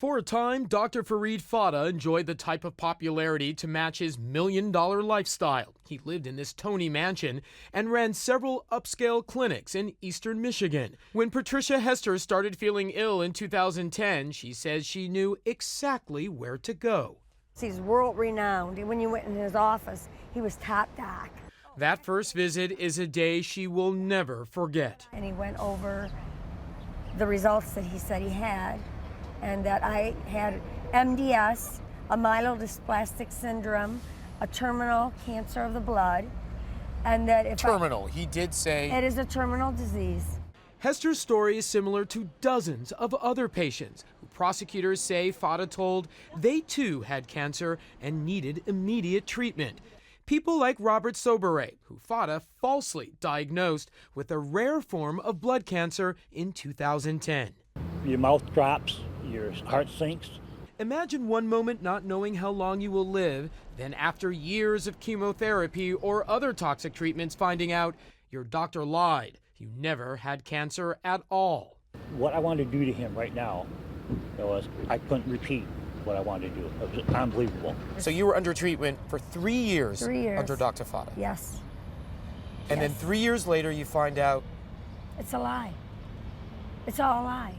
For a time, Dr. Farid Fata enjoyed the type of popularity to match his million-dollar lifestyle. He lived in this Tony mansion and ran several upscale clinics in eastern Michigan. When Patricia Hester started feeling ill in 2010, she says she knew exactly where to go. He's world-renowned, and when you went in his office, he was top doc. That first visit is a day she will never forget. And he went over the results that he said he had, and that I had MDS, a myelodysplastic syndrome, a terminal cancer of the blood, and that if terminal, he did say it is a terminal disease. Hester's story is similar to dozens of other patients who prosecutors say Fata told they too had cancer and needed immediate treatment. People like Robert Sobere, who Fata falsely diagnosed with a rare form of blood cancer in 2010. Your mouth drops, your heart sinks. Imagine one moment not knowing how long you will live, then after years of chemotherapy or other toxic treatments finding out your doctor lied. You never had cancer at all. What I wanted to do to him right now was I couldn't repeat what I wanted to do. It was unbelievable. So you were under treatment for 3 years, 3 years. under Dr. Fata. Yes. And Yes. then 3 years later you find out It's a lie. It's all a lie.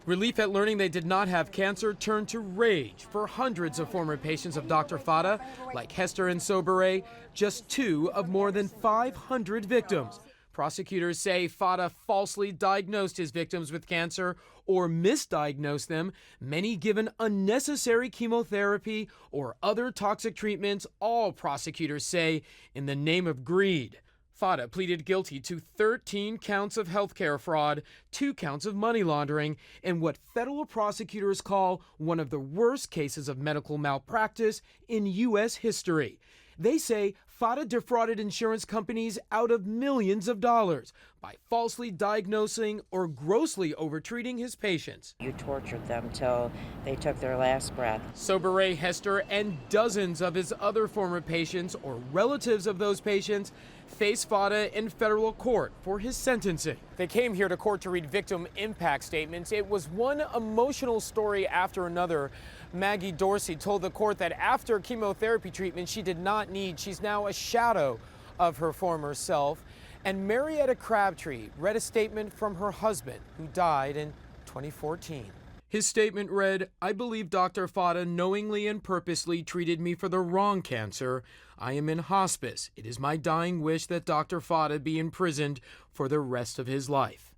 Relief at learning they did not have cancer turned to rage for hundreds of former patients of Dr. Fata, like Hester and Sobere, just two of more than 500 victims. Prosecutors say Fata falsely diagnosed his victims with cancer or misdiagnosed them, many given unnecessary chemotherapy or other toxic treatments, all prosecutors say in the name of greed. Fata pleaded guilty to 13 counts of healthcare fraud, 2 counts of money laundering, and what federal prosecutors call one of the worst cases of medical malpractice in U.S. history. They say Fata defrauded insurance companies out of millions of dollars by falsely diagnosing or grossly overtreating his patients. You tortured them till they took their last breath. Sobere, Hester, and dozens of his other former patients or relatives of those patients face Fata in federal court for his sentencing. They came here to court to read victim impact statements. It was one emotional story after another. Maggie Dorsey told the court that after chemotherapy treatment she did not need, she's now a shadow of her former self. And Marietta Crabtree read a statement from her husband, who died in 2014. His statement read, "I believe Dr. Fata knowingly and purposely treated me for the wrong cancer. I am in hospice. It is my dying wish that Dr. Fata be imprisoned for the rest of his life."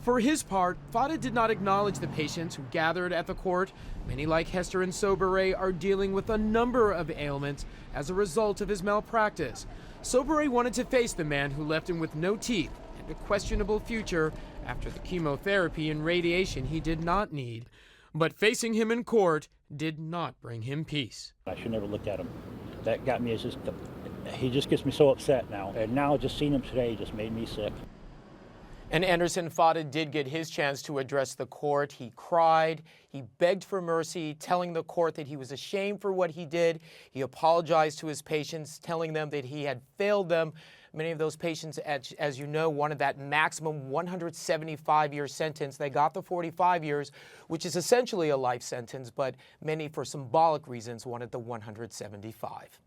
For his part, Fata did not acknowledge the patients who gathered at the court. Many, like Hester and Sobere, are dealing with a number of ailments as a result of his malpractice. Sobere wanted to face the man who left him with no teeth and a questionable future after the chemotherapy and radiation he did not need. But facing him in court did not bring him peace. I should never look at him. That got me, he just gets me so upset now. And now just seeing him today just made me sick. And Anderson Fata did get his chance to address the court. He cried, he begged for mercy, telling the court that he was ashamed for what he did. He apologized to his patients, telling them that he had failed them. Many of those patients, as you know, wanted that maximum 175-year sentence. They got the 45 years, which is essentially a life sentence, but many, for symbolic reasons, wanted the 175.